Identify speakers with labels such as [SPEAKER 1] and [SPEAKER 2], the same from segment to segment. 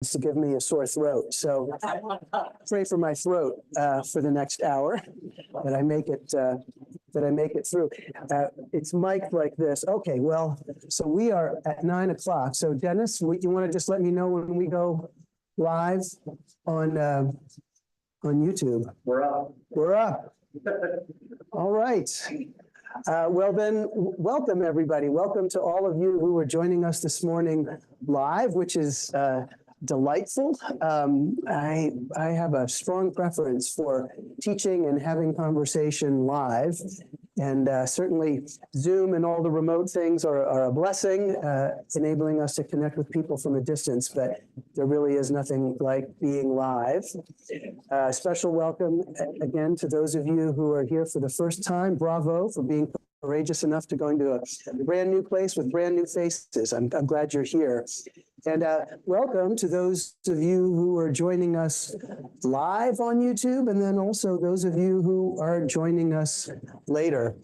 [SPEAKER 1] to give me a sore throat. So pray for my throat for the next hour that I make it through. It's mic'd like this. Okay, well, so we are at 9 o'clock. So Dennis, you want to just let me know when we go live on YouTube?
[SPEAKER 2] We're up.
[SPEAKER 1] We're up. All right. Well then, welcome everybody. Welcome to all of you who are joining us this morning live, which is delightful. I have a strong preference for teaching and having conversation live. And certainly Zoom and all the remote things are a blessing, enabling us to connect with people from a distance, but there really is nothing like being live. Special welcome again to those of you who are here for the first time. Bravo for being courageous enough to go into a brand new place with brand new faces. I'm glad you're here. And welcome to those of you who are joining us live on YouTube, and then also those of you who are joining us later.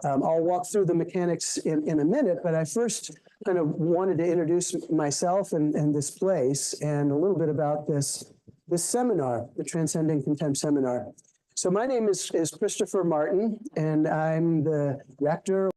[SPEAKER 1] I'll walk through the mechanics in a minute, but I first kind of wanted to introduce myself and this place and a little bit about this seminar, the Transcending Contempt Seminar. So my name is Christopher Martin, and I'm the rector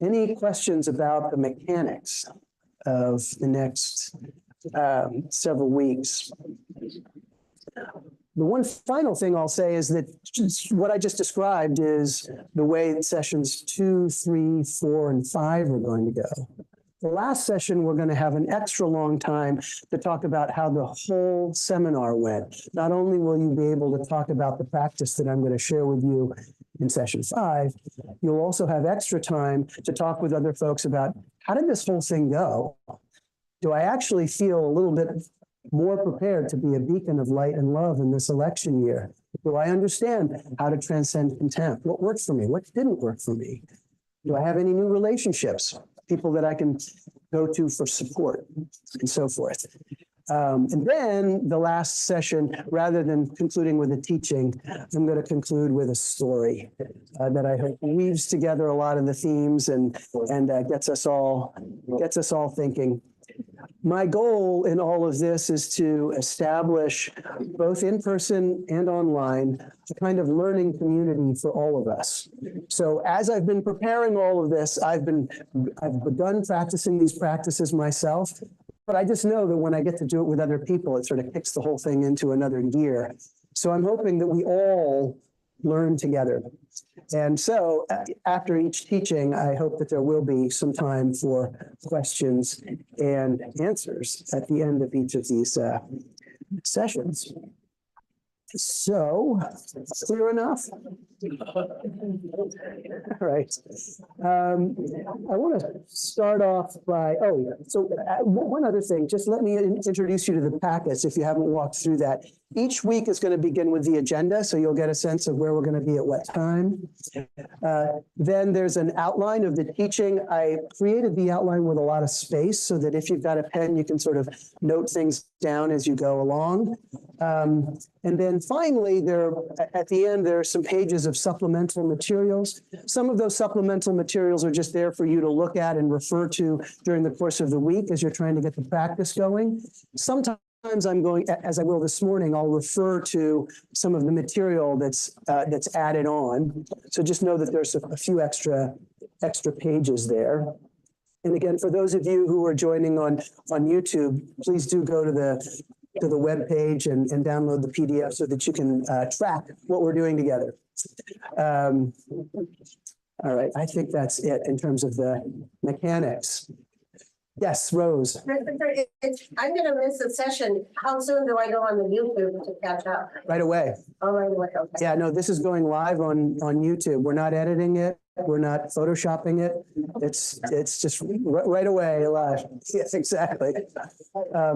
[SPEAKER 1] Any questions about the mechanics of the next several weeks? The one final thing I'll say is that what I just described is the way that sessions 2, 3, 4, and 5 are going to go. The last session, we're going to have an extra long time to talk about how the whole seminar went. Not only will you be able to talk about the practice that I'm going to share with you in session 5, you'll also have extra time to talk with other folks about how did this whole thing go? Do I actually feel a little bit more prepared to be a beacon of light and love in this election year? Do I understand how to transcend contempt? What worked for me? What didn't work for me? Do I have any new relationships? People that I can go to for support and so forth. And then the last session, rather than concluding with a teaching, I'm going to conclude with a story that I hope weaves together a lot of the themes and gets us all thinking. My goal in all of this is to establish, both in person and online, a kind of learning community for all of us. So as I've been preparing all of this, I've begun practicing these practices myself, but I just know that when I get to do it with other people, it sort of kicks the whole thing into another gear. So I'm hoping that we all learn together. And so after each teaching, I hope that there will be some time for questions and answers at the end of each of these sessions. So, clear enough? All right. I want to start off by, one other thing, just let me introduce you to the packets if you haven't walked through that. Each week is going to begin with the agenda, so you'll get a sense of where we're going to be at what time. Then there's an outline of the teaching. I created the outline with a lot of space so that if you've got a pen, you can sort of note things down as you go along. And then finally, at the end, there are some pages of supplemental materials. Some of those supplemental materials are just there for you to look at and refer to during the course of the week as you're trying to get the practice going. Sometimes I'm going, as I will this morning, I'll refer to some of the material that's added on. So just know that there's a few extra pages there. And again, for those of you who are joining on YouTube, please do go to the web page and download the PDF so that you can track what we're doing together. All right, I think that's it in terms of the mechanics. Yes, Rose.
[SPEAKER 2] I'm going to miss a session. How soon do I go on the YouTube to catch up?
[SPEAKER 1] Right away.
[SPEAKER 2] Oh, right away. Okay.
[SPEAKER 1] Yeah, no, this is going live on YouTube. We're not editing it. We're not photoshopping it. It's just right away live. Yes, exactly.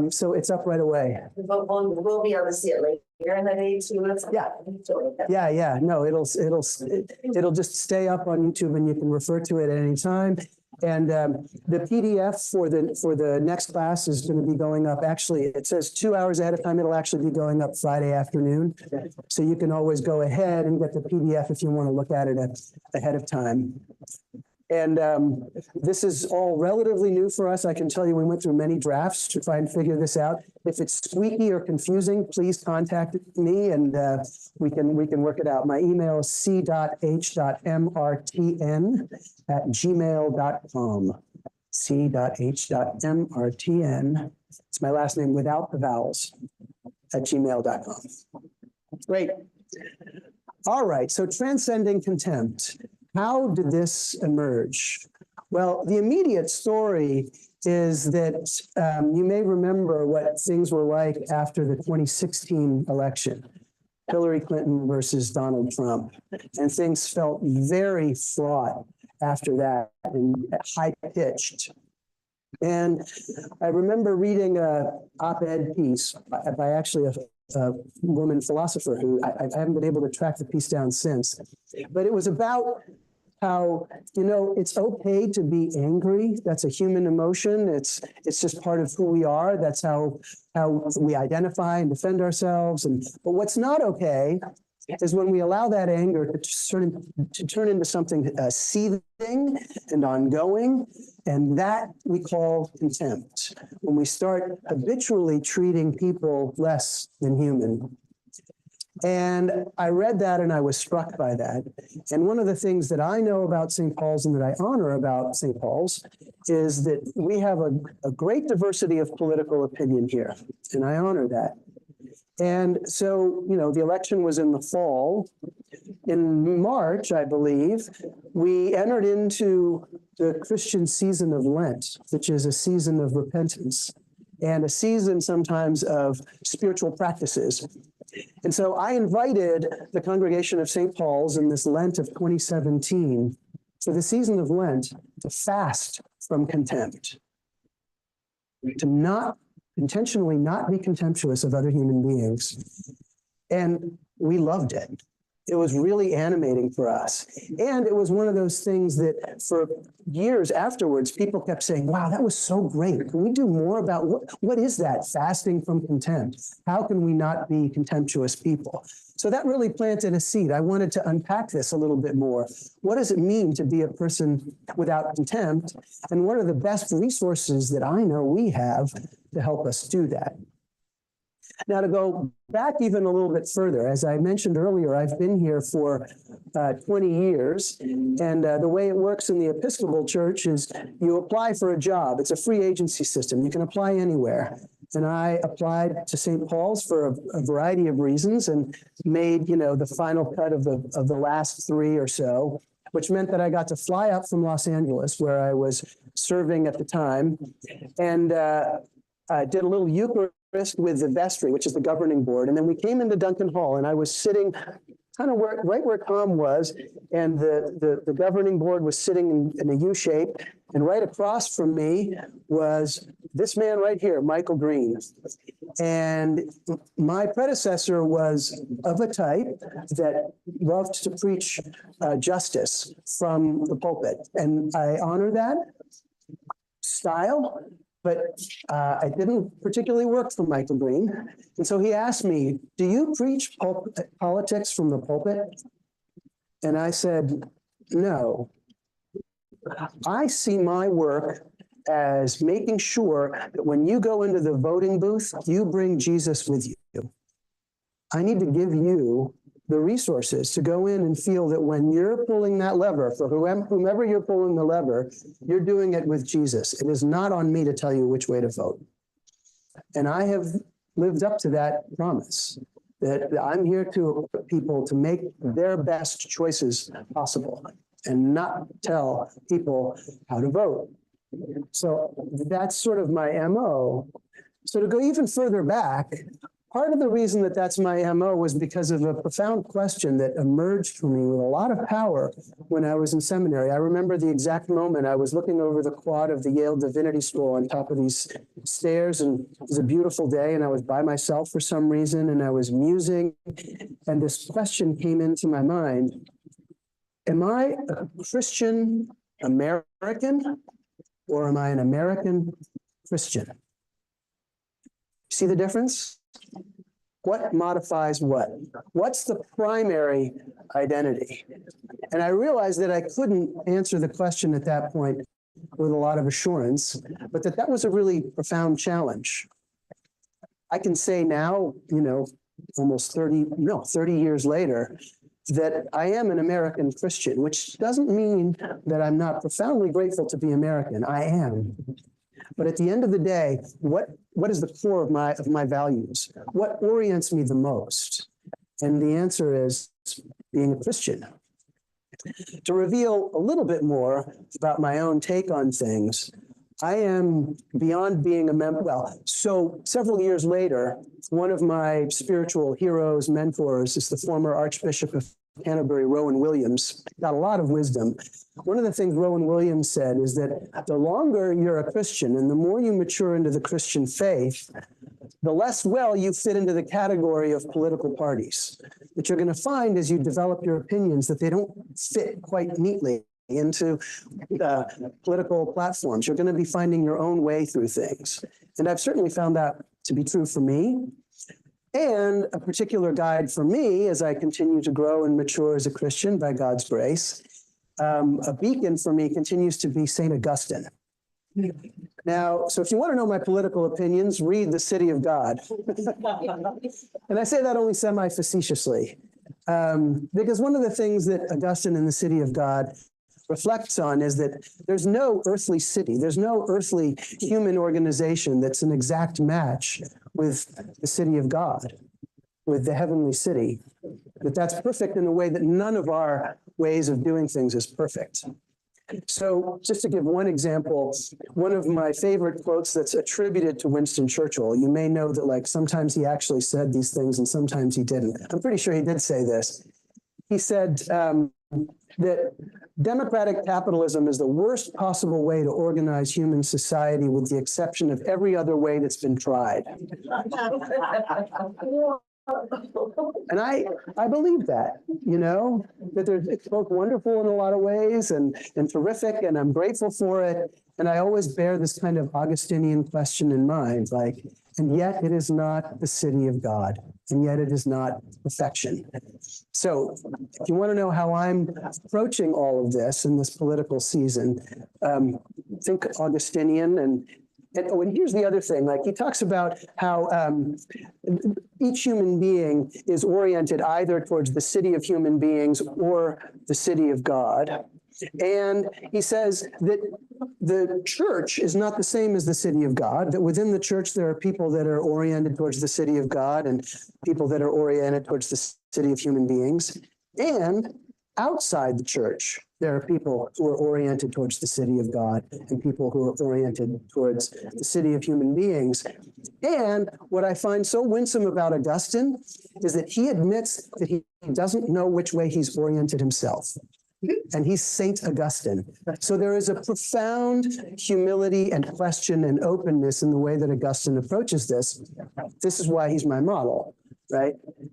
[SPEAKER 1] So it's up right away.
[SPEAKER 2] We'll be able to see it later in the day too.
[SPEAKER 1] Yeah. Yeah. No, it'll just stay up on YouTube and you can refer to it at any time. And the PDF for the next class is going to be going up. Actually, it says 2 hours ahead of time. It'll actually be going up Friday afternoon. So you can always go ahead and get the PDF if you want to look at it ahead of time. And this is all relatively new for us. I can tell you we went through many drafts to try and figure this out. If it's squeaky or confusing, please contact me and we can work it out. My email is c.h.mrtn@gmail.com. c.h.mrtn. It's my last name without the vowels @gmail.com. Great. All right. So transcending contempt. How did this emerge? Well, the immediate story is that you may remember what things were like after the 2016 election, Hillary Clinton versus Donald Trump. And things felt very fraught after that and high-pitched. And I remember reading an op-ed piece by actually a woman philosopher who I haven't been able to track the piece down since. But it was about how, it's okay to be angry. That's a human emotion. It's just part of who we are. That's how we identify and defend ourselves. But what's not okay is when we allow that anger to turn into something seething and ongoing, and that we call contempt. When we start habitually treating people less than human. And I read that and I was struck by that. And one of the things that I know about St. Paul's and that I honor about St. Paul's is that we have a great diversity of political opinion here. And I honor that. And so, the election was in the fall. In March, I believe, we entered into the Christian season of Lent, which is a season of repentance and a season sometimes of spiritual practices. And so I invited the congregation of St. Paul's in this Lent of 2017 for the season of Lent to fast from contempt, to intentionally not be contemptuous of other human beings. And we loved it. It was really animating for us. And it was one of those things that for years afterwards, people kept saying, wow, that was so great. Can we do more about what is that fasting from contempt? How can we not be contemptuous people? So that really planted a seed. I wanted to unpack this a little bit more. What does it mean to be a person without contempt? And what are the best resources that I know we have to help us do that? Now, to go back even a little bit further, as I mentioned earlier, I've been here for 20 years. And the way it works in the Episcopal Church is you apply for a job. It's a free agency system. You can apply anywhere. And I applied to St. Paul's for a variety of reasons and made, the final cut of the last 3 or so, which meant that I got to fly up from Los Angeles, where I was serving at the time, and did a little Eucharist with the vestry, which is the governing board. And then we came into Duncan Hall, and I was sitting kind of right where Tom was, and the governing board was sitting in a U shape. And right across from me was this man right here, Michael Green. And my predecessor was of a type that loved to preach justice from the pulpit. And I honor that style. But I didn't particularly work for Michael Green. And so he asked me, do you preach politics from the pulpit? And I said, no. I see my work as making sure that when you go into the voting booth, you bring Jesus with you. I need to give you the resources to go in and feel that when you're pulling that lever, for whomever you're pulling the lever, you're doing it with Jesus. It is not on me to tell you which way to vote. And I have lived up to that promise, that I'm here to people to make their best choices possible and not tell people how to vote. So that's sort of my MO. So to go even further back, part of the reason that that's my MO was because of a profound question that emerged for me with a lot of power when I was in seminary. I remember the exact moment I was looking over the quad of the Yale Divinity School on top of these stairs, and it was a beautiful day, and I was by myself for some reason, and I was musing, and this question came into my mind. Am I a Christian American, or am I an American Christian? See the difference? What modifies what? What's the primary identity? And I realized that I couldn't answer the question at that point with a lot of assurance, but that was a really profound challenge. I can say now, almost 30 years later, that I am an American Christian, which doesn't mean that I'm not profoundly grateful to be American. I am. But at the end of the day, what is the core of my values? What orients me the most? And the answer is being a Christian. To reveal a little bit more about my own take on things, I am beyond being a member. Well, so several years later, one of my spiritual heroes, mentors, is the former Archbishop of Canterbury, Rowan Williams. Got a lot of wisdom. One of the things Rowan Williams said is that the longer you're a Christian and the more you mature into the Christian faith, the less well you fit into the category of political parties. What you're going to find as you develop your opinions that they don't fit quite neatly into political platforms. You're going to be finding your own way through things. And I've certainly found that to be true for me. And a particular guide for me as I continue to grow and mature as a Christian by God's grace, a beacon for me continues to be St. Augustine. Now, so if you want to know my political opinions, read The City of God. And I say that only semi-facetiously, because one of the things that Augustine in The City of God reflects on is that there's no earthly city, there's no earthly human organization that's an exact match with the city of God, with the heavenly city, that's perfect in a way that none of our ways of doing things is perfect. So just to give one example, one of my favorite quotes that's attributed to Winston Churchill, you may know that like sometimes he actually said these things and sometimes he didn't. I'm pretty sure he did say this. He said that democratic capitalism is the worst possible way to organize human society with the exception of every other way that's been tried. And I believe that, that it's both wonderful in a lot of ways and terrific, and I'm grateful for it. And I always bear this kind of Augustinian question in mind, like, and yet it is not the city of God, and yet it is not perfection. So if you want to know how I'm approaching all of this in this political season, think Augustinian and here's the other thing, like he talks about how each human being is oriented either towards the city of human beings or the city of God. And he says that the church is not the same as the city of God, that within the church there are people that are oriented towards the city of God and people that are oriented towards the city of human beings. And outside the church, there are people who are oriented towards the city of God and people who are oriented towards the city of human beings. And what I find so winsome about Augustine is that he admits that he doesn't know which way he's oriented himself. And he's Saint Augustine. So there is a profound humility and question and openness in the way that Augustine approaches this. This is why he's my model, right?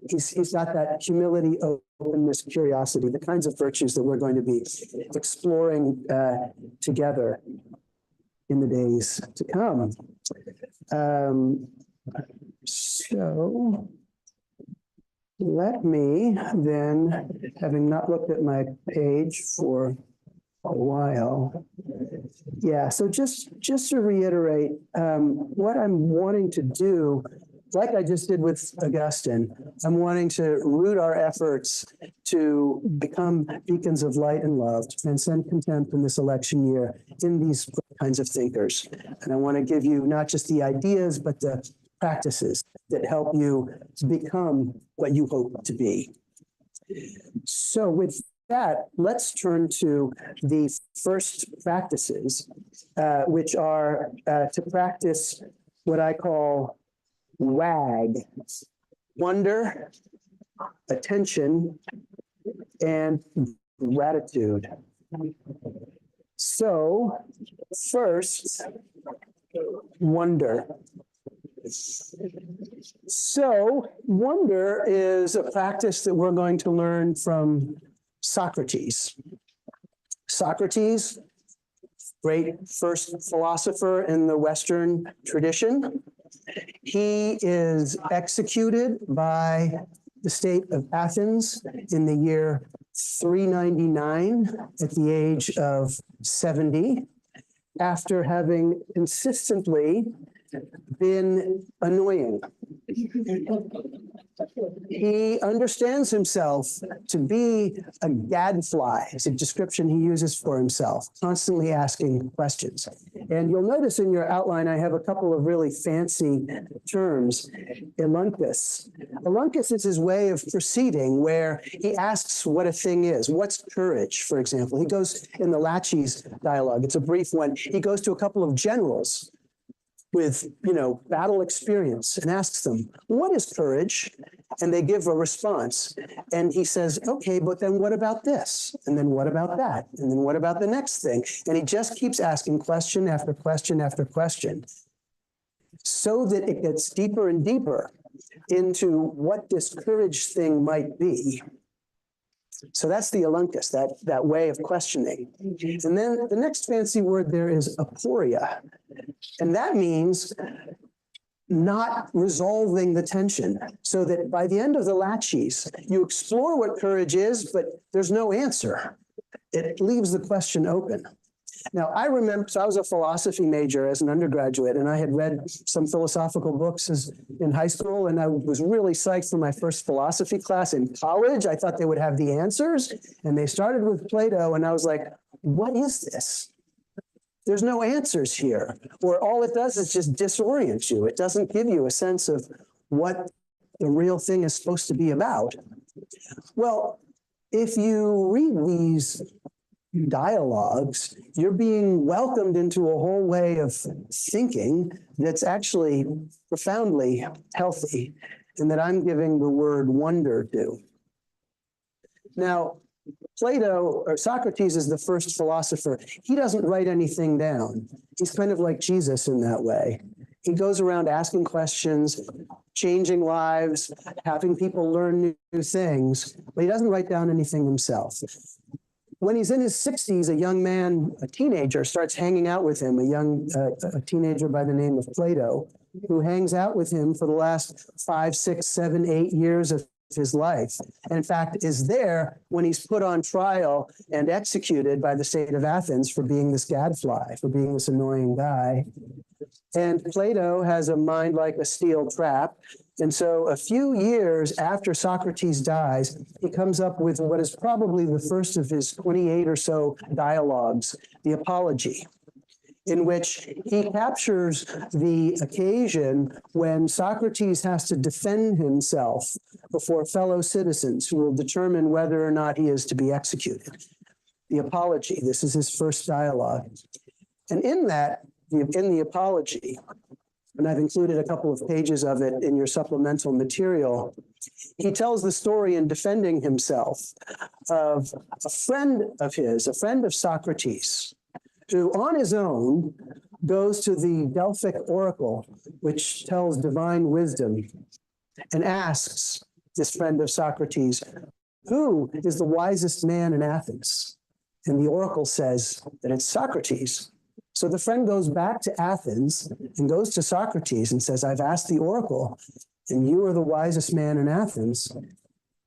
[SPEAKER 1] He's got that humility, openness, curiosity, the kinds of virtues that we're going to be exploring together in the days to come. So let me then, having not looked at my page for a while, so just to reiterate what I'm wanting to do, like I just did with Augustine, I'm wanting to root our efforts to become beacons of light and love, to transcend contempt in this election year in these kinds of thinkers. And I want to give you not just the ideas, but the practices that help you to become what you hope to be. So with that, let's turn to the first practices, which are to practice what I call WAG, wonder, attention, and gratitude. So first, wonder. So wonder is a practice that we're going to learn from Socrates. Socrates, great first philosopher in the Western tradition. He is executed by the state of Athens in the year 399 at the age of 70, after having consistently been annoying. He understands himself to be a gadfly. It's a description he uses for himself, constantly asking questions. And you'll notice in your outline, I have a couple of really fancy terms. Eluncus. Eluncus is his way of proceeding where he asks what a thing is. What's courage, for example? He goes in the Laches dialogue. It's a brief one. He goes to a couple of generals with, battle experience and asks them, what is courage? And they give a response. And he says, okay, but then what about this? And then what about that? And then what about the next thing? And he just keeps asking question after question after question, so that it gets deeper and deeper into what this courage thing might be. So that's the eluncus, that way of questioning. And then the next fancy word there is aporia. And that means not resolving the tension, so that by the end of the Laches, you explore what courage is, but there's no answer. It leaves the question open. Now, I remember, so I was a philosophy major as an undergraduate, and I had read some philosophical books in high school, and I was really psyched for my first philosophy class in college. I thought they would have the answers, and they started with Plato, and I was like, what is this? There's no answers here. Or all it does is just disorient you. It doesn't give you a sense of what the real thing is supposed to be about. Well, if you read these dialogues, you're being welcomed into a whole way of thinking that's actually profoundly healthy, and that I'm giving the word wonder to. Now, Plato, or Socrates, is the first philosopher. He doesn't write anything down. He's kind of like Jesus in that way. He goes around asking questions, changing lives, having people learn new things, but he doesn't write down anything himself. When he's in his 60s, a young man, a teenager, starts hanging out with him, a teenager by the name of Plato, who hangs out with him for the last 5, 6, 7, 8 years of his life. And in fact, is there when he's put on trial and executed by the state of Athens for being this gadfly, for being this annoying guy. And Plato has a mind like a steel trap. And so a few years after Socrates dies, he comes up with what is probably the first of his 28 or so dialogues, the Apology, in which he captures the occasion when Socrates has to defend himself before fellow citizens who will determine whether or not he is to be executed. The Apology, this is his first dialogue. And in the Apology, and I've included a couple of pages of it in your supplemental material, he tells the story in defending himself of a friend of his, a friend of Socrates, who on his own goes to the Delphic oracle, which tells divine wisdom, and asks this friend of Socrates, who is the wisest man in Athens? And the oracle says that it's Socrates. So the friend goes back to Athens and goes to Socrates and says, I've asked the oracle, and you are the wisest man in Athens.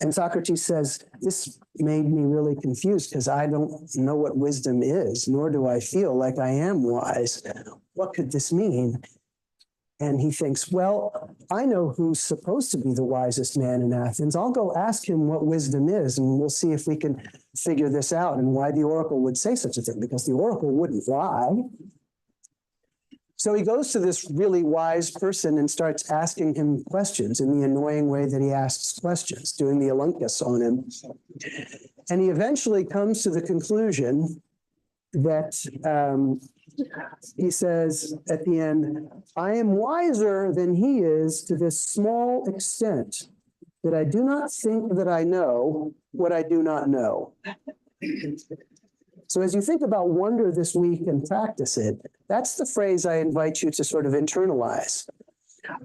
[SPEAKER 1] And Socrates says, this made me really confused because I don't know what wisdom is, nor do I feel like I am wise. What could this mean? And he thinks, well, I know who's supposed to be the wisest man in Athens. I'll go ask him what wisdom is, and we'll see if we can figure this out and why the oracle would say such a thing, because the oracle wouldn't lie. So he goes to this really wise person and starts asking him questions in the annoying way that he asks questions, doing the alunkus on him. And he eventually comes to the conclusion that he says at the end, I am wiser than he is to this small extent that I do not think that I know what I do not know. So as you think about wonder this week and practice it, that's the phrase I invite you to sort of internalize.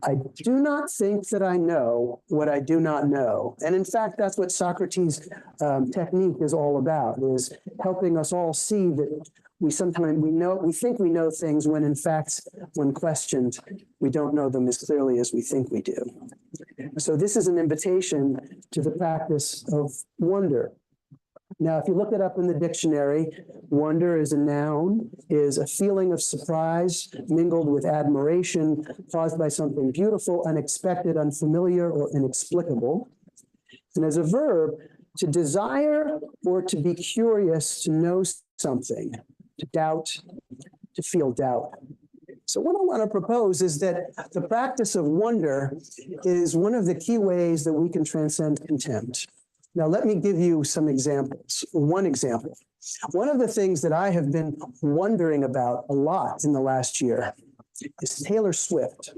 [SPEAKER 1] I do not think that I know what I do not know. And in fact, that's what Socrates' technique is all about, is helping us all see that we think we know things when in fact, when questioned, we don't know them as clearly as we think we do. So this is an invitation to the practice of wonder. Now, if you look it up in the dictionary, wonder is a noun, is a feeling of surprise mingled with admiration caused by something beautiful, unexpected, unfamiliar, or inexplicable. And as a verb, to desire or to be curious to know something, to doubt, to feel doubt. So what I want to propose is that the practice of wonder is one of the key ways that we can transcend contempt. Now, let me give you some examples. One example. One of the things that I have been wondering about a lot in the last year is Taylor Swift.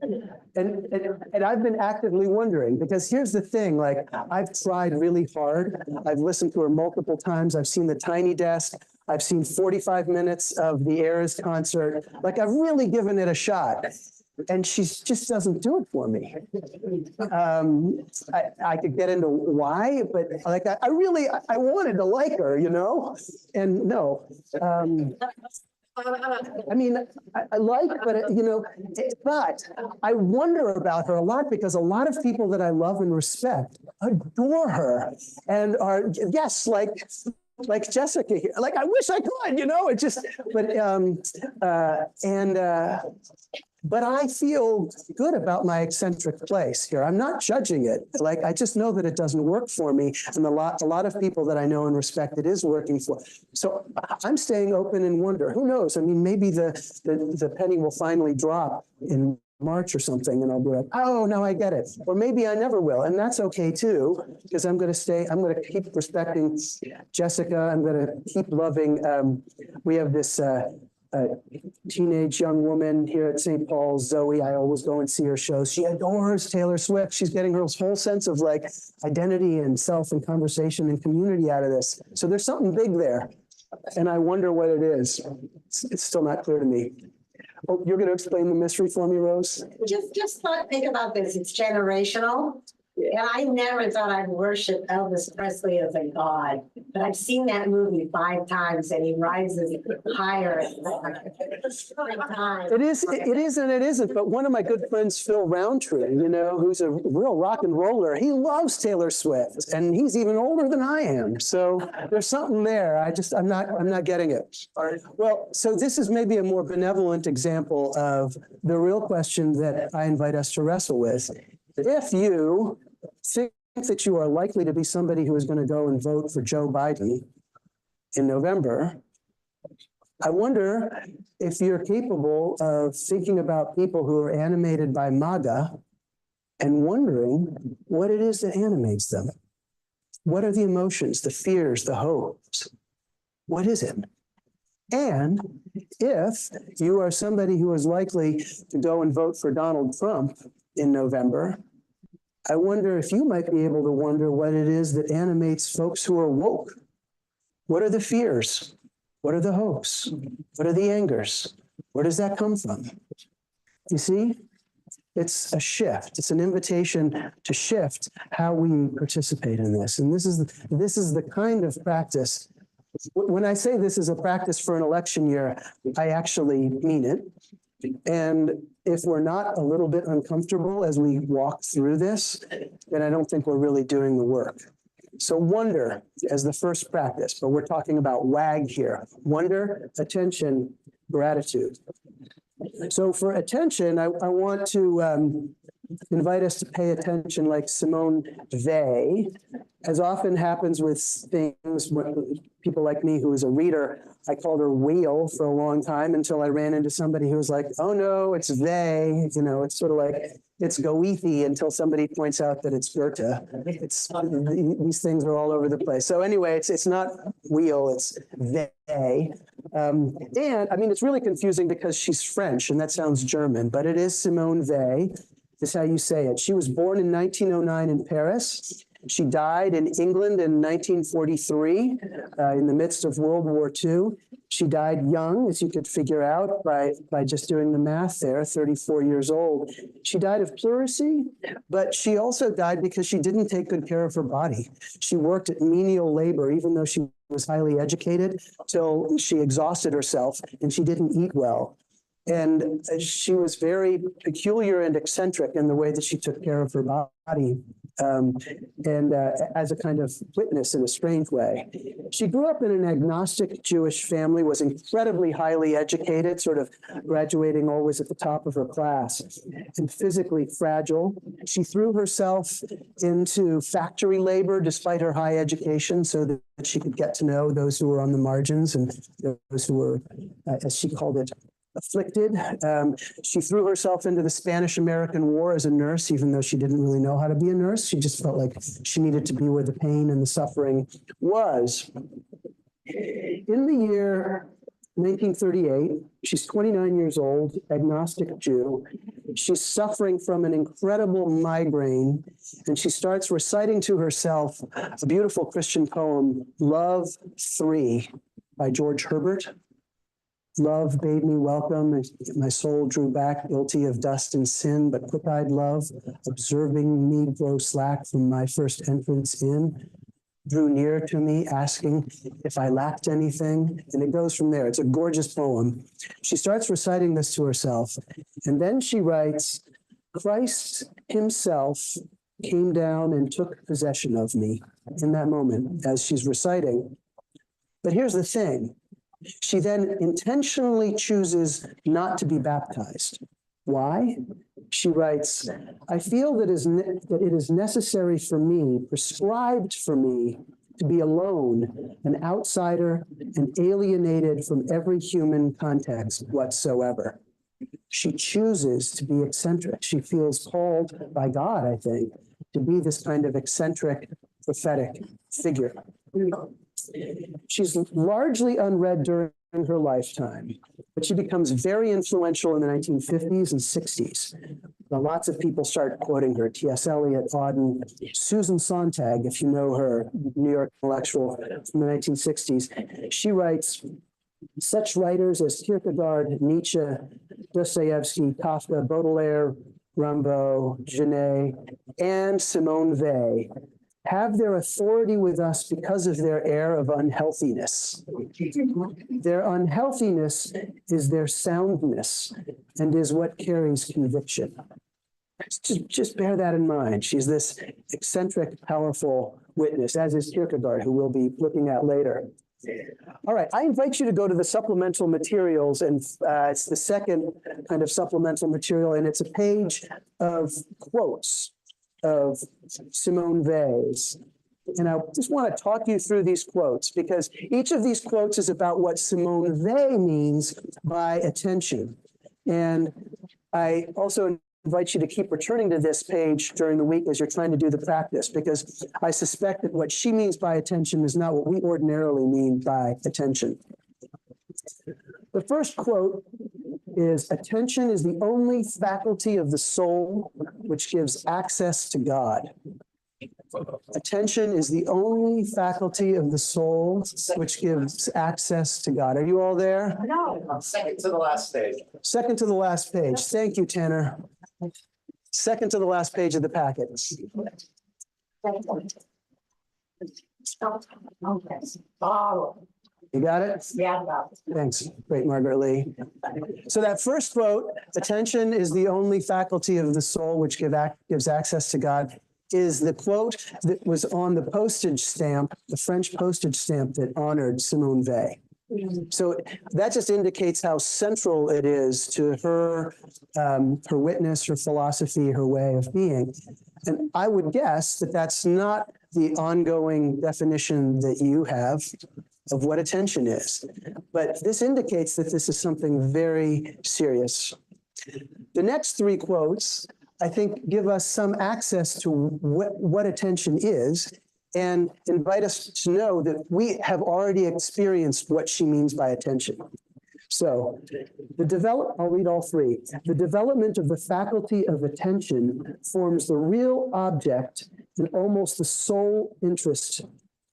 [SPEAKER 1] And I've been actively wondering, because here's the thing, like, I've tried really hard. I've listened to her multiple times. I've seen the Tiny Desk. I've seen 45 minutes of the Eras concert. Like, I've really given it a shot. And she just doesn't do it for me. I could get into why, but like I wanted to like her, you know, and no. I mean, I like, but you know, but I wonder about her a lot because a lot of people that I love and respect adore her and are, yes, like Jessica here. Like, I wish I could, it just, but I feel good about my eccentric place here. I'm not judging it. Like, I just know that it doesn't work for me. And a lot of people that I know and respect it is working for. So I'm staying open and wonder, who knows? I mean, maybe the penny will finally drop in March or something, and I'll be like, oh, now I get it. Or maybe I never will. And that's okay too, because I'm going to keep respecting Jessica. I'm going to keep loving, we have this teenage young woman here at St. Paul's, Zoe. I always go and see her shows. She adores Taylor Swift. She's getting her whole sense of like identity and self and conversation and community out of this. So there's something big there. And I wonder what it is. It's still not clear to me. Oh, you're going to explain the mystery for me, Rose?
[SPEAKER 2] Think about this. It's generational. And I never thought I'd worship Elvis Presley as a god, but I've seen that movie 5 times and he rises higher.
[SPEAKER 1] It is and it isn't. But one of my good friends, Phil Roundtree, who's a real rock and roller, he loves Taylor Swift, and he's even older than I am. So there's something there. I'm not getting it. All right. Well, so this is maybe a more benevolent example of the real question that I invite us to wrestle with. If you think that you are likely to be somebody who is going to go and vote for Joe Biden in November, I wonder if you're capable of thinking about people who are animated by MAGA and wondering what it is that animates them. What are the emotions, the fears, the hopes? What is it? And if you are somebody who is likely to go and vote for Donald Trump in November, I wonder if you might be able to wonder what it is that animates folks who are woke. What are the fears? What are the hopes? What are the angers? Where does that come from? You see, it's a shift. It's an invitation to shift how we participate in this. And this is the kind of practice. When I say this is a practice for an election year, I actually mean it. And if we're not a little bit uncomfortable as we walk through this, then I don't think we're really doing the work. So wonder as the first practice, but we're talking about WAG here. Wonder, attention, gratitude. So for attention, I want to invite us to pay attention like Simone Weil. As often happens with things, people like me who is a reader, I called her wheel for a long time until I ran into somebody who was like, oh no, it's they. It's sort of like, it's Goethe until somebody points out that it's Goethe. These things are all over the place. So anyway, it's not wheel, it's they. And I mean, it's really confusing because she's French and that sounds German, but it is Simone Weil. Is how you say it. She was born in 1909 in Paris. She died in England in 1943 in the midst of World War II. She died young, as you could figure out by just doing the math there, 34 years old. She died of pleurisy, but she also died because she didn't take good care of her body. She worked at menial labor, even though she was highly educated, till she exhausted herself and she didn't eat well. And she was very peculiar and eccentric in the way that she took care of her body, as a kind of witness in a strange way. She grew up in an agnostic Jewish family, was incredibly highly educated, sort of graduating always at the top of her class, and physically fragile. She threw herself into factory labor despite her high education so that she could get to know those who were on the margins and those who were, as she called it, afflicted. She threw herself into the Spanish-American War as a nurse, even though she didn't really know how to be a nurse. She just felt like she needed to be where the pain and the suffering was. In the year 1938, she's 29 years old, agnostic Jew. She's suffering from an incredible migraine, and she starts reciting to herself a beautiful Christian poem, Love 3 by George Herbert. Love bade me welcome, and my soul drew back, guilty of dust and sin, but quick-eyed love, observing me grow slack from my first entrance in, drew near to me, asking if I lacked anything, and it goes from there. It's a gorgeous poem. She starts reciting this to herself, and then she writes, Christ himself came down and took possession of me in that moment as she's reciting. But here's the thing. She then intentionally chooses not to be baptized. Why? She writes, I feel that it is necessary for me, prescribed for me, to be alone, an outsider, and alienated from every human context whatsoever. She chooses to be eccentric. She feels called by God, I think, to be this kind of eccentric, prophetic figure. She's largely unread during her lifetime, but she becomes very influential in the 1950s and 60s. Lots of people start quoting her, T.S. Eliot, Auden, Susan Sontag, if you know her, New York intellectual from the 1960s. She writes, such writers as Kierkegaard, Nietzsche, Dostoevsky, Kafka, Baudelaire, Rimbaud, Genet, and Simone Weil have their authority with us because of their air of unhealthiness. Their unhealthiness is their soundness and is what carries conviction. Just bear that in mind. She's this eccentric, powerful witness, as is Kierkegaard, who we'll be looking at later. All right, I invite you to go to the supplemental materials, and it's the second kind of supplemental material, and it's a page of quotes of Simone Weil's. And I just want to talk you through these quotes because each of these quotes is about what Simone Weil means by attention. And I also invite you to keep returning to this page during the week as you're trying to do the practice, because I suspect that what she means by attention is not what we ordinarily mean by attention. The first quote is, attention is the only faculty of the soul which gives access to God. Attention is the only faculty of the soul which gives access to God. Are you all there?
[SPEAKER 2] No.
[SPEAKER 3] Second to the last page.
[SPEAKER 1] Second to the last page. Thank you, Tanner. Second to the last page of the packet. You got it?
[SPEAKER 2] Yeah.
[SPEAKER 1] Thanks. Great, Margaret Lee. So that first quote, attention is the only faculty of the soul which gives access to God, is the quote that was on the postage stamp, the French postage stamp that honored Simone Weil. So that just indicates how central it is to her, her witness, her philosophy, her way of being. And I would guess that that's not the ongoing definition that you have of what attention is. But this indicates that this is something very serious. The next three quotes, I think, give us some access to what attention is and invite us to know that we have already experienced what she means by attention. So I'll read all three. The development of the faculty of attention forms the real object and almost the sole interest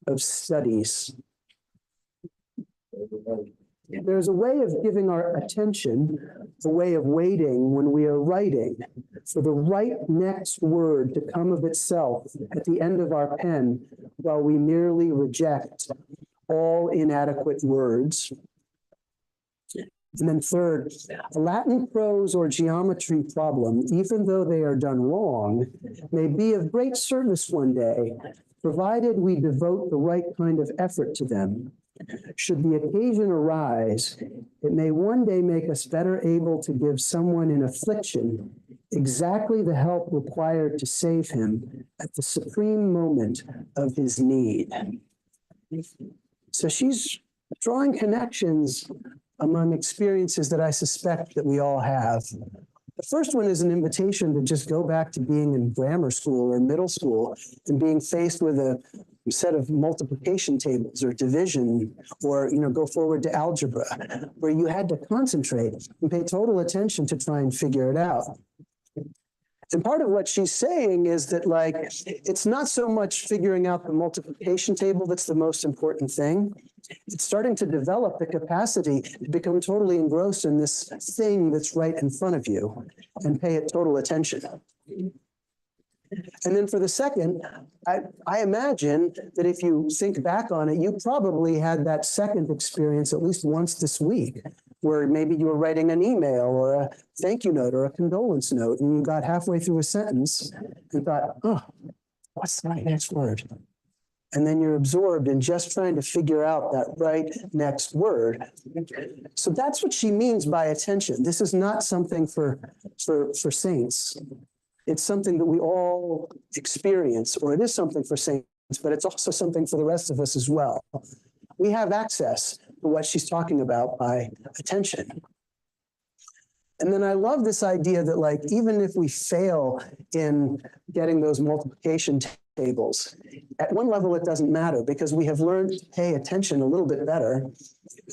[SPEAKER 1] of studies. There's a way of giving our attention, a way of waiting when we are writing for the right next word to come of itself at the end of our pen while we merely reject all inadequate words. And then third, a Latin prose or geometry problem, even though they are done wrong, may be of great service one day, provided we devote the right kind of effort to them. Should the occasion arise, it may one day make us better able to give someone in affliction exactly the help required to save him at the supreme moment of his need. So she's drawing connections among experiences that I suspect that we all have. The first one is an invitation to just go back to being in grammar school or middle school and being faced with a set of multiplication tables or division, or go forward to algebra, where you had to concentrate and pay total attention to try and figure it out. And part of what she's saying is that, it's not so much figuring out the multiplication table that's the most important thing. It's starting to develop the capacity to become totally engrossed in this thing that's right in front of you and pay it total attention. And then for the second, I imagine that if you think back on it, you probably had that second experience at least once this week, where maybe you were writing an email or a thank you note or a condolence note, and you got halfway through a sentence and thought, oh, what's the right next word? And then you're absorbed in just trying to figure out that right next word. So that's what she means by attention. This is not something for saints. It's something that we all experience, or it is something for saints, but it's also something for the rest of us as well. We have access to what she's talking about by attention. And then I love this idea that, like, even if we fail in getting those multiplication tables, at one level it doesn't matter because we have learned to pay attention a little bit better.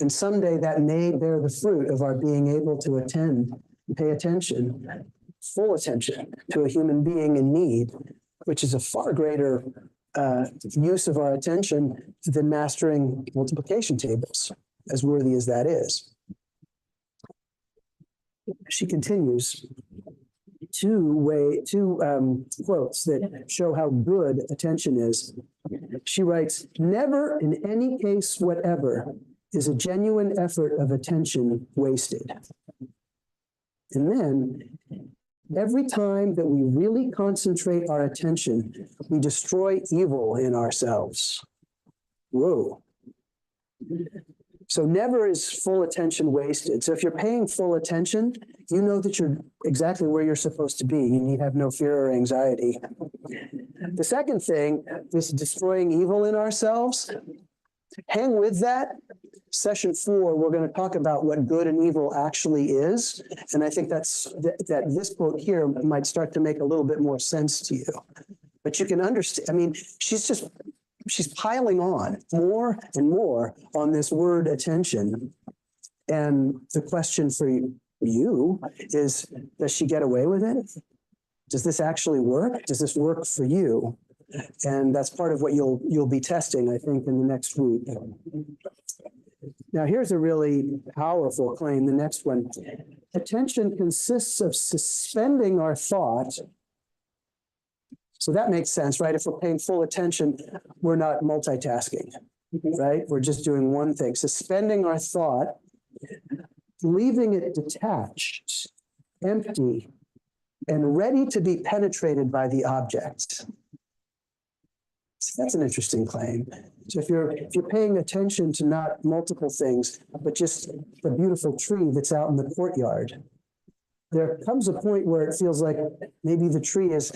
[SPEAKER 1] And someday that may bear the fruit of our being able to attend and pay attention, full attention to a human being in need, which is a far greater use of our attention than mastering multiplication tables, as worthy as that is. She continues, two quotes that show how good attention is. She writes, "Never in any case whatever is a genuine effort of attention wasted." And then, every time that we really concentrate our attention, we destroy evil in ourselves. Whoa. So never is full attention wasted. So if you're paying full attention, you know that you're exactly where you're supposed to be. You need have no fear or anxiety. The second thing, this destroying evil in ourselves, hang with that. Session 4, we're going to talk about what good and evil actually is. And I think that this quote here might start to make a little bit more sense to you. But you can understand, I mean, she's piling on more and more on this word attention. And the question for you is, does she get away with it? Does this actually work? Does this work for you? And that's part of what you'll be testing, I think, in the next week. Now, here's a really powerful claim, the next one. Attention consists of suspending our thought. So that makes sense, right? If we're paying full attention, we're not multitasking, right? We're just doing one thing. Suspending our thought, leaving it detached, empty, and ready to be penetrated by the object. So that's an interesting claim. So if you're paying attention to not multiple things, but just the beautiful tree that's out in the courtyard, there comes a point where it feels like maybe the tree is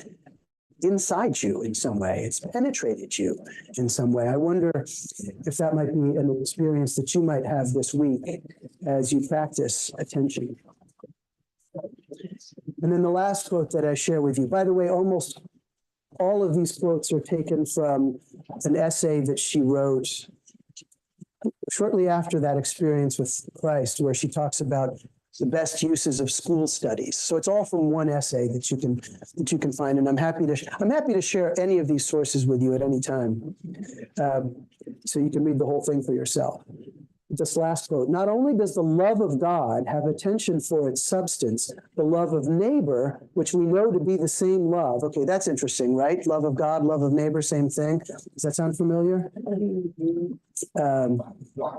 [SPEAKER 1] inside you in some way. It's penetrated you in some way. I wonder if that might be an experience that you might have this week as you practice attention. And then the last quote that I share with you, by the way, almost all of these quotes are taken from an essay that she wrote shortly after that experience with Christ, where she talks about the best uses of school studies. So it's all from one essay that you can find, and I'm happy to share any of these sources with you at any time, so you can read the whole thing for yourself. This last quote: "Not only does the love of God have attention for its substance, the love of neighbor, which we know to be the same love." Okay, that's interesting, right? Love of God, love of neighbor, same thing. Does that sound familiar?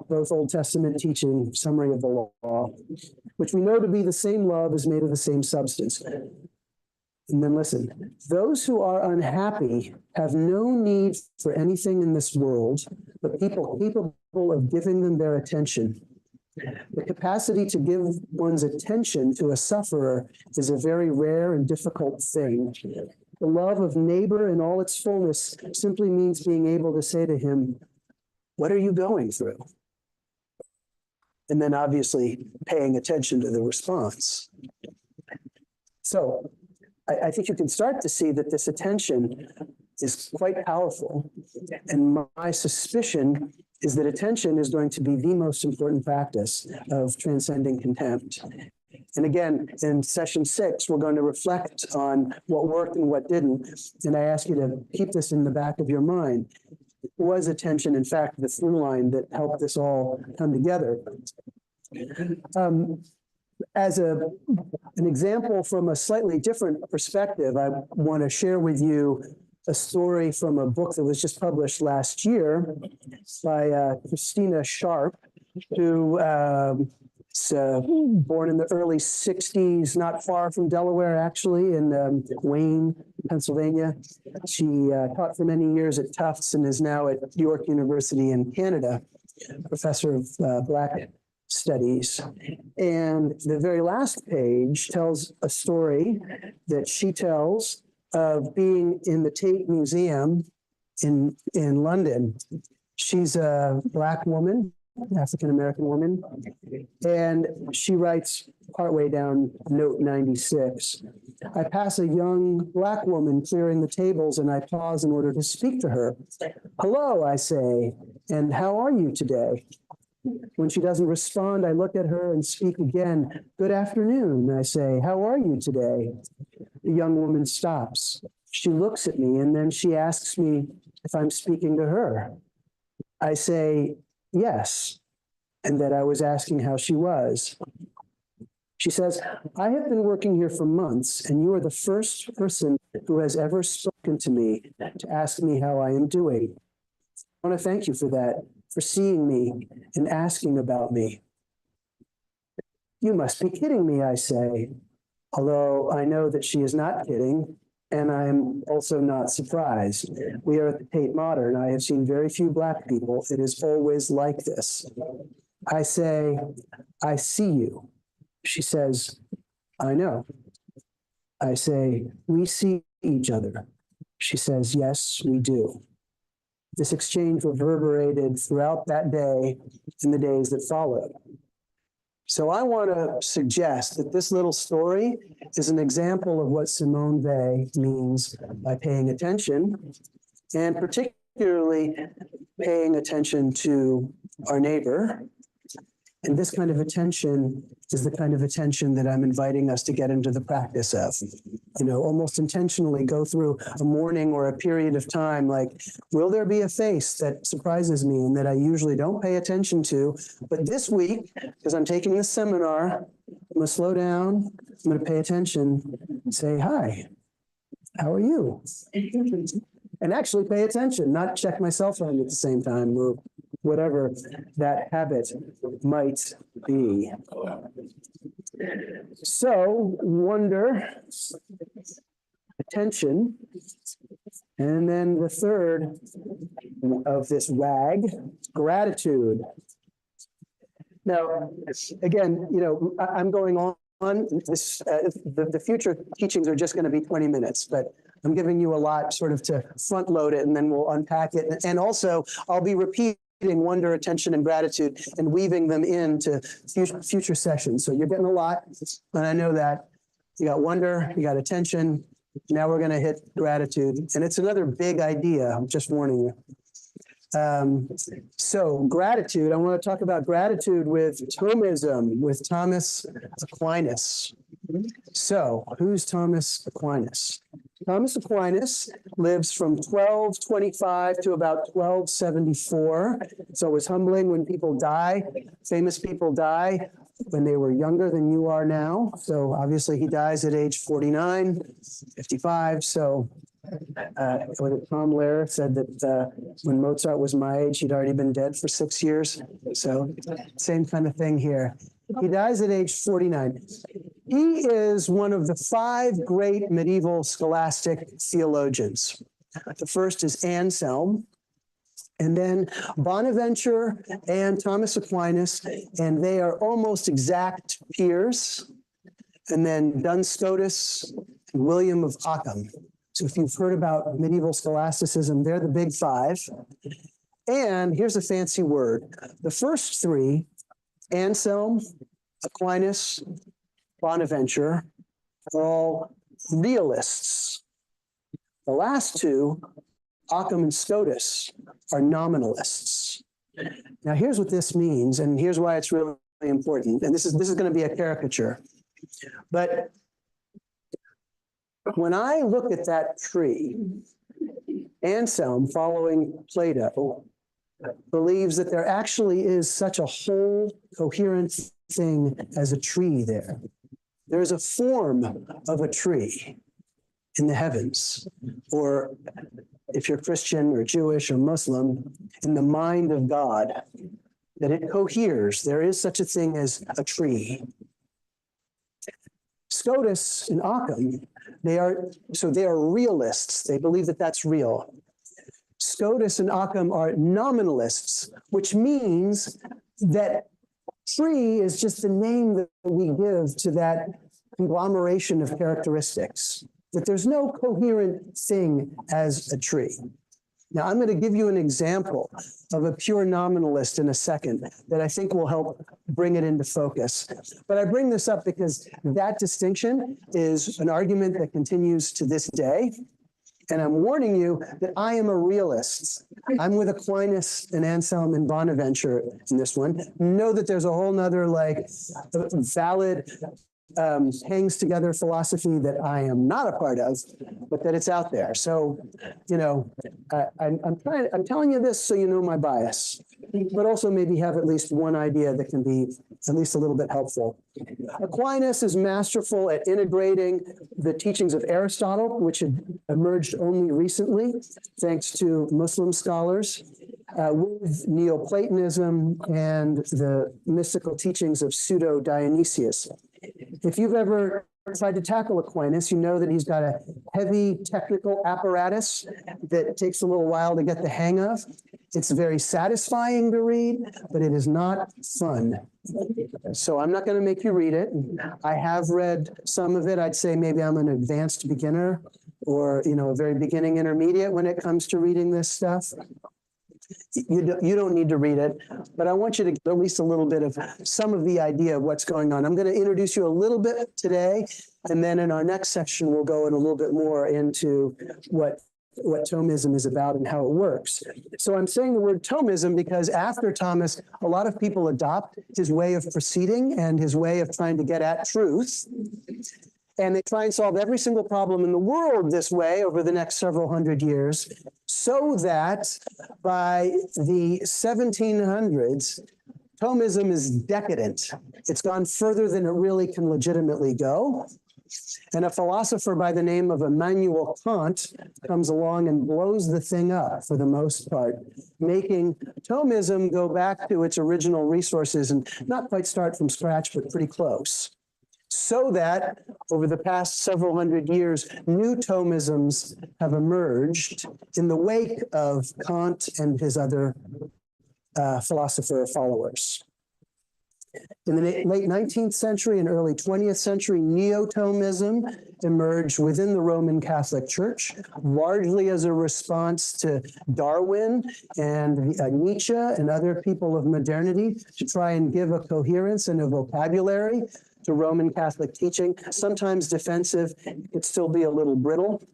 [SPEAKER 1] Both Old Testament teaching, summary of the law, which we know to be the same love is made of the same substance. And then listen, "Those who are unhappy have no need for anything in this world, but people capable of giving them their attention. The capacity to give one's attention to a sufferer is a very rare and difficult thing. The love of neighbor in all its fullness simply means being able to say to him, 'What are you going through?' And then obviously paying attention to the response." So I think you can start to see that this attention is quite powerful. And my suspicion is that attention is going to be the most important practice of transcending contempt. And again, in session 6, we're going to reflect on what worked and what didn't. And I ask you to keep this in the back of your mind. Was attention, in fact, the through line that helped this all come together? As an example from a slightly different perspective, I want to share with you a story from a book that was just published last year by Christina Sharp, who Born in the early 60s, not far from Delaware, actually, in Wayne, Pennsylvania. She taught for many years at Tufts and is now at York University in Canada, professor of Black Studies. And the very last page tells a story that she tells of being in the Tate Museum in London. She's a Black woman, African-American woman, and she writes partway down note 96. I pass a young Black woman clearing the tables and I pause in order to speak to her. Hello, I say, and how are you today? When she doesn't respond, I look at her and speak again. Good afternoon, I say, how are you today? The young woman stops. She looks at me and then she asks me if I'm speaking to her. I say, yes, and that I was asking how she was. She says, I have been working here for months, and you are the first person who has ever spoken to me to ask me how I am doing. I want to thank you for that, for seeing me and asking about me. You must be kidding me, I say, although I know that she is not kidding, and I am also not surprised. We are at the Tate Modern. I have seen very few Black people. It is always like this. I say, I see you. She says, I know. I say, we see each other. She says, yes, we do. This exchange reverberated throughout that day and the days that followed. So I want to suggest that this little story is an example of what Simone Weil means by paying attention, and particularly paying attention to our neighbor. And this kind of attention is the kind of attention that I'm inviting us to get into the practice of. You know, almost intentionally go through a morning or a period of time like, will there be a face that surprises me and that I usually don't pay attention to? But this week, because I'm taking this seminar, I'm going to slow down, I'm going to pay attention and say, hi, how are you? And actually pay attention, not check my cell phone at the same time or whatever that habit might be. So, wonder, attention, and then the third of this WAG, gratitude. Now, again, you know, I'm going on this. The future teachings are just going to be 20 minutes, but I'm giving you a lot sort of to front load it, and then we'll unpack it. And also, I'll be repeating wonder, attention, and gratitude and weaving them into future sessions. So you're getting a lot, and I know that. You got wonder, you got attention. Now we're going to hit gratitude. And it's another big idea. I'm just warning you. So gratitude, I want to talk about gratitude with Thomism, with Thomas Aquinas. So who's Thomas Aquinas? Thomas Aquinas lives from 1225 to about 1274. So it's humbling when people die. Famous people die when they were younger than you are now. So obviously he dies at age 49, 55. So Tom Lehrer said that when Mozart was my age, he'd already been dead for 6 years. So same kind of thing here. He dies at age 49. He is one of the 5 great medieval scholastic theologians. The first is Anselm, and then Bonaventure and Thomas Aquinas, and they are almost exact peers. And then Duns Scotus and William of Ockham. So if you've heard about medieval scholasticism, they're the big 5. And here's a fancy word. The first 3, Anselm, Aquinas, Bonaventure, are all realists. The last 2, Ockham and Scotus, are nominalists. Now here's what this means, and here's why it's really important. And this is going to be a caricature. But when I look at that tree, Anselm, following Plato, believes that there actually is such a whole coherent thing as a tree there. There's a form of a tree in the heavens, or if you're Christian or Jewish or Muslim, in the mind of God. that it coheres. There is such a thing as a tree. Scotus and Occam, they are realists. They believe that that's real. Scotus and Occam are nominalists, which means that tree is just the name that we give to that conglomeration of characteristics, that there's no coherent thing as a tree. Now, I'm going to give you an example of a pure nominalist in a second that I think will help bring it into focus. But I bring this up because that distinction is an argument that continues to this day. And I'm warning you that I am a realist. I'm with Aquinas and Anselm and Bonaventure in this one. Know that there's a whole nother valid hangs together philosophy that I am not a part of, but that it's out there. So, I'm telling you this so you know my bias, but also maybe have at least one idea that can be at least a little bit helpful. Aquinas is masterful at integrating the teachings of Aristotle, which had emerged only recently, thanks to Muslim scholars, with Neoplatonism and the mystical teachings of Pseudo-Dionysius. If you've ever tried to tackle Aquinas, you know that he's got a heavy technical apparatus that takes a little while to get the hang of. It's very satisfying to read, but it is not fun. So I'm not going to make you read it. I have read some of it. I'd say maybe I'm an advanced beginner or, a very beginning intermediate when it comes to reading this stuff. You don't need to read it, but I want you to get at least a little bit of some of the idea of what's going on. I'm going to introduce you a little bit today, and then in our next section, we'll go in a little bit more into what Thomism is about and how it works. So I'm saying the word Thomism because after Thomas, a lot of people adopt his way of proceeding and his way of trying to get at truth. And they try and solve every single problem in the world this way over the next several hundred years, so that by the 1700s, Thomism is decadent. It's gone further than it really can legitimately go. And a philosopher by the name of Immanuel Kant comes along and blows the thing up for the most part, making Thomism go back to its original resources and not quite start from scratch, but pretty close. So that over the past several hundred years, new Thomisms have emerged in the wake of Kant and his other philosopher followers. In the late 19th century and early 20th century, Neo-Thomism emerged within the Roman Catholic Church, largely as a response to Darwin and Nietzsche and other people of modernity to try and give a coherence and a vocabulary to Roman Catholic teaching, sometimes defensive, it could still be a little brittle.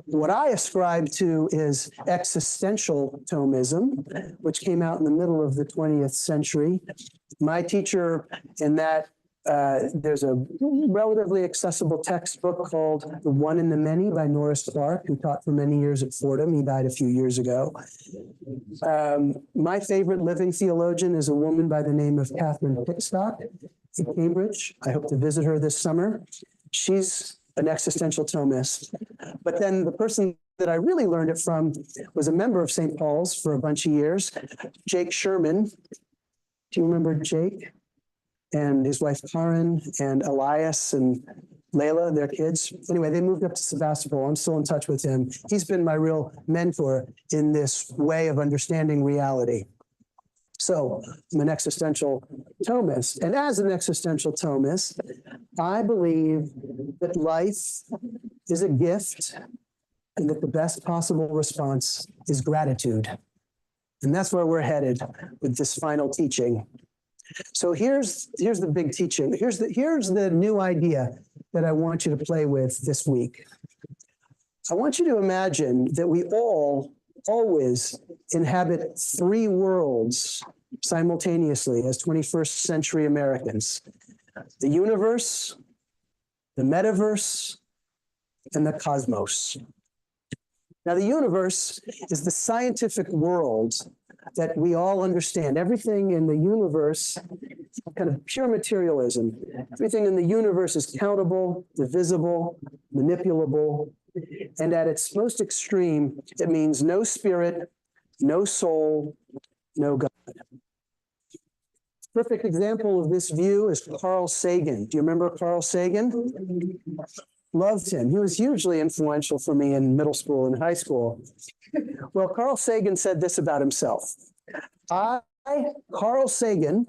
[SPEAKER 1] What I ascribe to is existential Thomism, which came out in the middle of the 20th century. My teacher in that, there's a relatively accessible textbook called The One and the Many by Norris Clark, who taught for many years at Fordham. He died a few years ago. My favorite living theologian is a woman by the name of Catherine Pickstock in Cambridge. I hope to visit her this summer. She's an existential Thomist. But then the person that I really learned it from was a member of St. Paul's for a bunch of years, Jake Sherman. Do you remember Jake? And his wife Karen and Elias and Layla, their kids. Anyway, they moved up to Sebastopol. I'm still in touch with him. He's been my real mentor in this way of understanding reality. So I'm an existential Thomist. And as an existential Thomist, I believe that life is a gift and that the best possible response is gratitude. And that's where we're headed with this final teaching. So here's the big teaching. Here's the new idea that I want you to play with this week. I want you to imagine that we all always inhabit three worlds simultaneously as 21st century Americans: the universe, the metaverse, and the cosmos. Now, the universe is the scientific world that we all understand. Everything in the universe, kind of pure materialism, everything in the universe is countable, divisible, manipulable, and at its most extreme, it means no spirit, no soul, no God. Perfect example of this view is Carl Sagan. Do you remember Carl Sagan? Loved him. He was hugely influential for me in middle school and high school. Well, Carl Sagan said this about himself. I, Carl Sagan,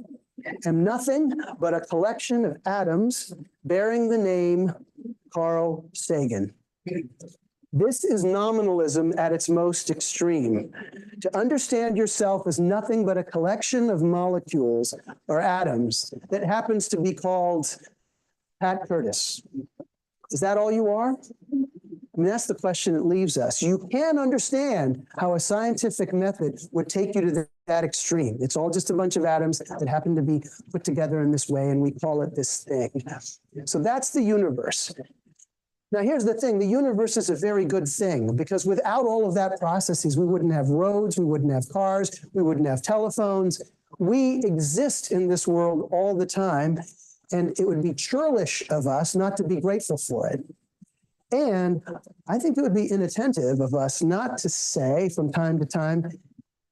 [SPEAKER 1] am nothing but a collection of atoms bearing the name Carl Sagan. This is nominalism at its most extreme. To understand yourself as nothing but a collection of molecules or atoms that happens to be called Pat Curtis. Is that all you are? I mean, that's the question it leaves us. You can understand how a scientific method would take you to that extreme. It's all just a bunch of atoms that happen to be put together in this way, and we call it this thing. So that's the universe. Now, here's the thing. The universe is a very good thing because without all of that processes, we wouldn't have roads, we wouldn't have cars, we wouldn't have telephones. We exist in this world all the time, and it would be churlish of us not to be grateful for it. And I think it would be inattentive of us not to say from time to time,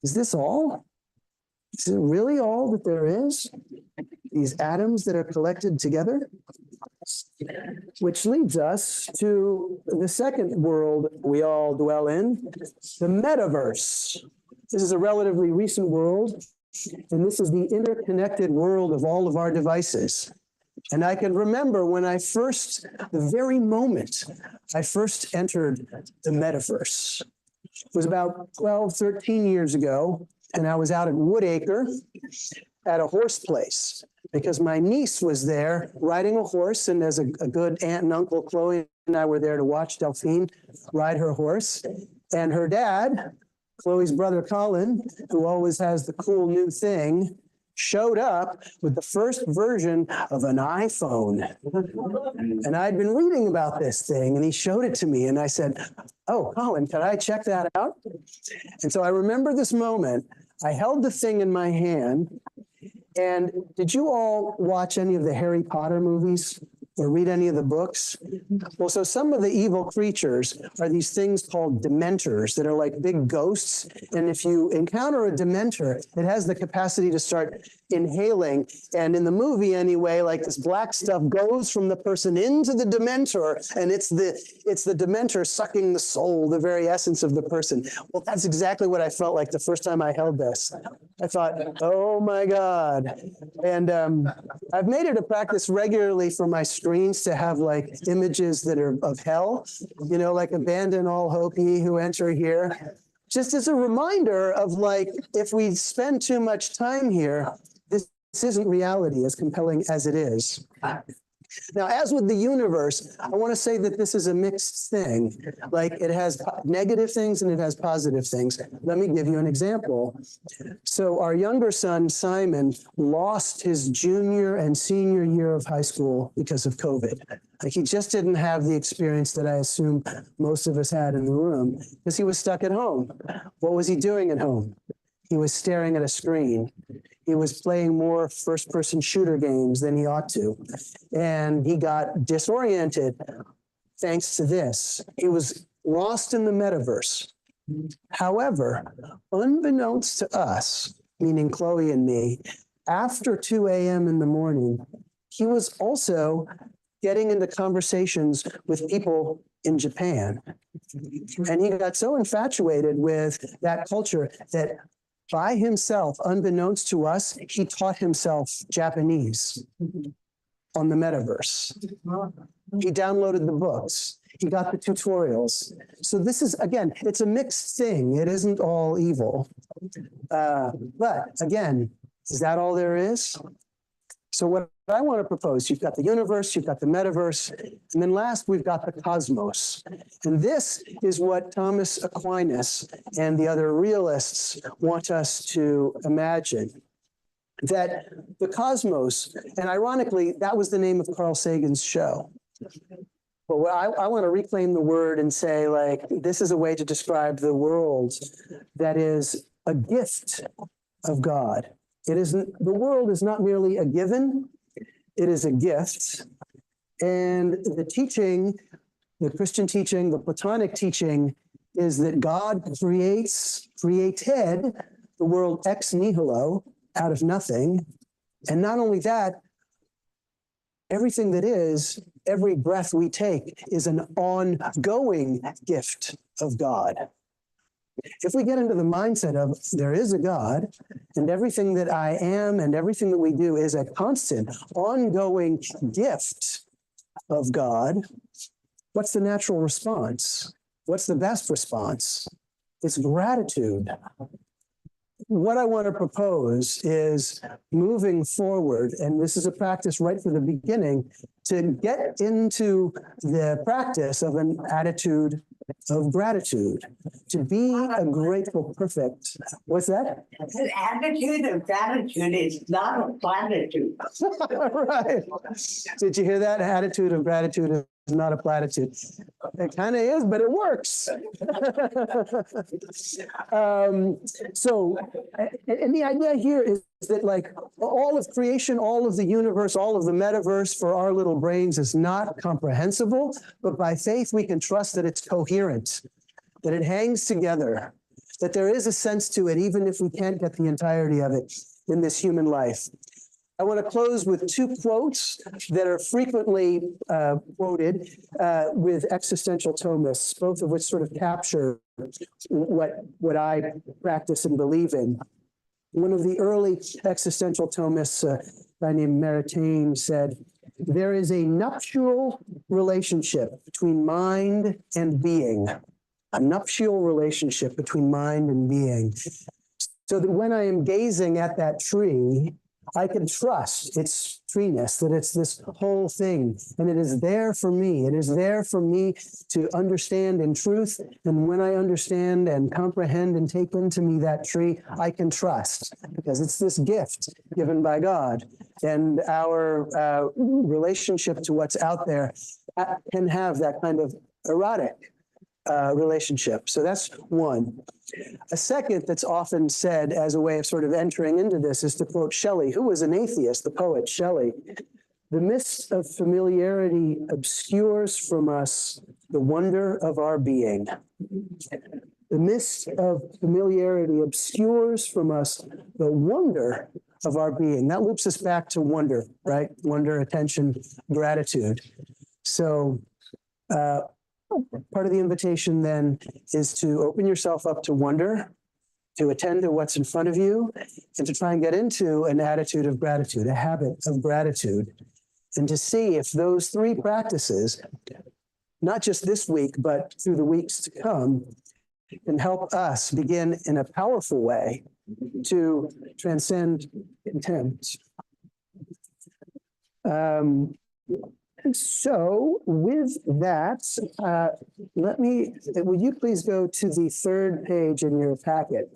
[SPEAKER 1] is this all? Is it really all that there is? These atoms that are collected together? Which leads us to the second world we all dwell in, the metaverse. This is a relatively recent world, and this is the interconnected world of all of our devices. And I can remember when the very moment I first entered the metaverse. It was about 12, 13 years ago, and I was out at Woodacre at a horse place because my niece was there riding a horse, and as a good aunt and uncle, Chloe and I were there to watch Delphine ride her horse. And her dad, Chloe's brother Colin, who always has the cool new thing, showed up with the first version of an iPhone. And I'd been reading about this thing, and he showed it to me, and I said, "Oh, Colin, can I check that out?" And so I remember this moment. I held the thing in my hand, and did you all watch any of the Harry Potter movies or read any of the books? Well, so some of the evil creatures are these things called dementors that are like big ghosts. And if you encounter a dementor, it has the capacity to start inhaling. And in the movie anyway, like this black stuff goes from the person into the dementor, and it's the dementor sucking the soul, the very essence of the person. Well, that's exactly what I felt like the first time I held this. I thought, oh my God. And I've made it a practice regularly for my screens to have like images that are of hell, you know, like abandon all hope ye who enter here. Just as a reminder of like, if we spend too much time here, this isn't reality as compelling as it is. Now, as with the universe, I want to say that this is a mixed thing. Like it has negative things and it has positive things. Let me give you an example. So our younger son, Simon, lost his junior and senior year of high school because of COVID. Like he just didn't have the experience that I assume most of us had in the room because he was stuck at home. What was he doing at home? He was staring at a screen. He was playing more first-person shooter games than he ought to. And he got disoriented thanks to this. He was lost in the metaverse. However, unbeknownst to us, meaning Chloe and me, after 2 a.m. in the morning, he was also getting into conversations with people in Japan. And he got so infatuated with that culture that by himself, unbeknownst to us, he taught himself Japanese on the metaverse. He downloaded the books. He got the tutorials. So this is, again, it's a mixed thing. It isn't all evil. But again, is that all there is? So what I want to propose, you've got the universe, you've got the metaverse, and then last we've got the cosmos. And this is what Thomas Aquinas and the other realists want us to imagine. That the cosmos, and ironically, that was the name of Carl Sagan's show. But I want to reclaim the word and say, like, this is a way to describe the world that is a gift of God. It isn't, the world is not merely a given, it is a gift. And the teaching, the Christian teaching, the Platonic teaching is that God created the world ex nihilo, out of nothing, And not only that, everything that is, every breath we take is an ongoing gift of God. If we get into the mindset of there is a God and everything that I am and everything that we do is a constant, ongoing gift of God, what's the natural response? What's the best response? It's gratitude. What I want to propose is moving forward, and this is a practice right from the beginning, to get into the practice of an attitude of gratitude, to be a grateful, perfect. What's that?
[SPEAKER 3] An attitude of gratitude is not a platitude.
[SPEAKER 1] Right. Did you hear that? Attitude of gratitude is not a platitude. It kind of is, but it works. And the idea here is that like all of creation, all of the universe, all of the metaverse for our little brains is not comprehensible, but by faith we can trust that it's coherent, that it hangs together, that there is a sense to it, even if we can't get the entirety of it in this human life. I want to close with two quotes that are frequently quoted with existential Thomists, both of which sort of capture what I practice and believe in. One of the early existential Thomists, a guy named Maritain, said, "There is a nuptial relationship between mind and being." A nuptial relationship between mind and being. So that when I am gazing at that tree, I can trust its treeness, that it's this whole thing, and it is there for me. It is there for me to understand in truth. And when I understand and comprehend and take into me that tree, I can trust, because it's this gift given by God. And our relationship to what's out there can have that kind of erotic relationship. So that's one. A second that's often said as a way of sort of entering into this is to quote Shelley, who was an atheist, the poet Shelley. "The mist of familiarity obscures from us the wonder of our being." The mist of familiarity obscures from us the wonder of our being. That loops us back to wonder, right? Wonder, attention, gratitude. So, part of the invitation then is to open yourself up to wonder, to attend to what's in front of you, and to try and get into an attitude of gratitude, a habit of gratitude, and to see if those three practices, not just this week, but through the weeks to come, can help us begin in a powerful way to transcend contempt. So with that, would you please go to the third page in your packet?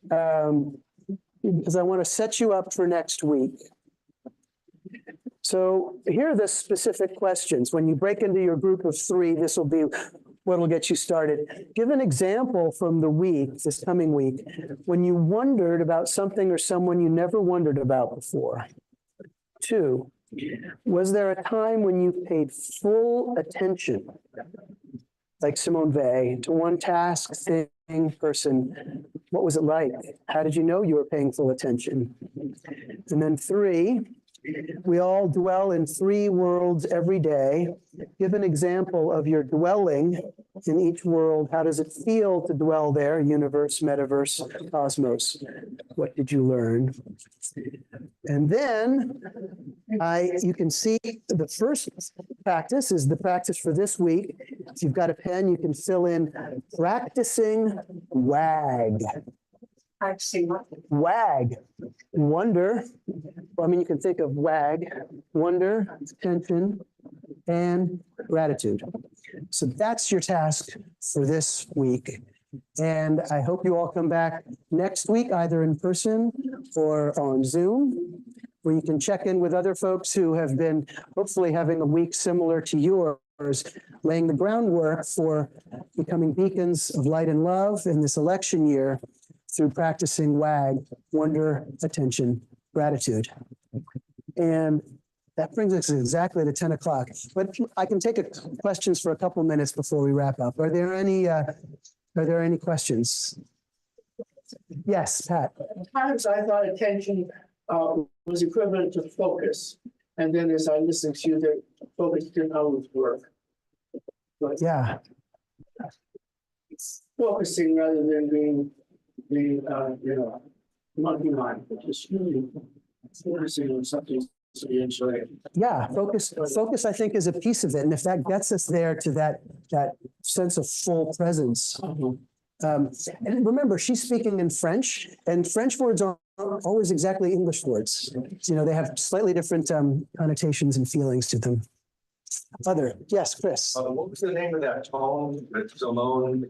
[SPEAKER 1] Because I want to set you up for next week. So here are the specific questions. When you break into your group of three, this will be what will get you started. Give an example from the week, this coming week, when you wondered about something or someone you never wondered about before. 2, was there a time when you paid full attention, like Simone Weil, to one task, thing, person? What was it like? How did you know you were paying full attention? And then 3, we all dwell in 3 worlds every day. Give an example of your dwelling in each world. How does it feel to dwell there? Universe, metaverse, cosmos. What did you learn? And then you can see the first practice is the practice for this week. If you've got a pen, you can fill in practicing WAG. WAG, wonder. Well, I mean, you can think of WAG, wonder, attention, and gratitude. So that's your task for this week. And I hope you all come back next week, either in person or on Zoom, where you can check in with other folks who have been hopefully having a week similar to yours, laying the groundwork for becoming beacons of light and love in this election year through practicing WAG, wonder, attention, gratitude. And that brings us exactly to 10 o'clock. But I can take questions for a couple minutes before we wrap up. Are there any questions? Yes, Pat.
[SPEAKER 3] At times I thought attention
[SPEAKER 4] was equivalent to focus. And then as I listened to you, the focus didn't always work. But
[SPEAKER 1] Yeah,
[SPEAKER 4] it's focusing rather than being, monkey mind, just really focusing on something so you enjoy it.
[SPEAKER 1] yeah, focus, I think, is a piece of it. And if that gets us there to that sense of full presence. And remember, she's speaking in French, and French words aren't always exactly English words. You know, they have slightly different connotations and feelings to them. Yes, Chris.
[SPEAKER 5] What was the name of that poem that Simone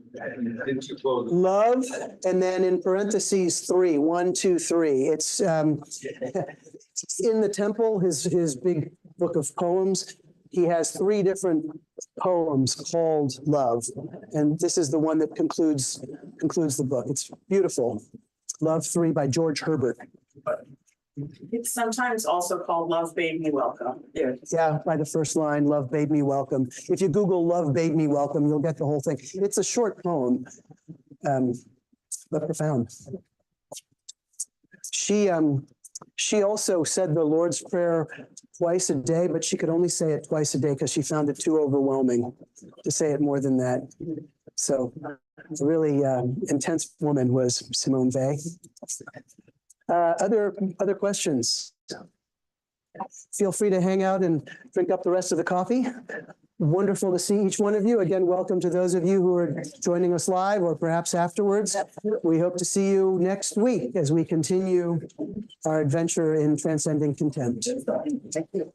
[SPEAKER 5] didn't you quote?
[SPEAKER 1] Love, and then in parentheses, 3, 1, 2, 3. It's in the temple, his big book of poems. He has 3 different poems called Love, and this is the one that concludes the book. It's beautiful. Love 3 by George Herbert.
[SPEAKER 3] It's sometimes also called Love Bade Me Welcome. There.
[SPEAKER 1] Yeah, by the first line, Love Bade Me Welcome. If you Google Love Bade Me Welcome, you'll get the whole thing. It's a short poem, but profound. She also said the Lord's Prayer twice a day, but she could only say it twice a day because she found it too overwhelming to say it more than that. So a really intense woman was Simone Weil. Other questions? Feel free to hang out and drink up the rest of the coffee. Wonderful to see each one of you. Again, welcome to those of you who are joining us live or perhaps afterwards. We hope to see you next week as we continue our adventure in transcending contempt.
[SPEAKER 2] Thank you.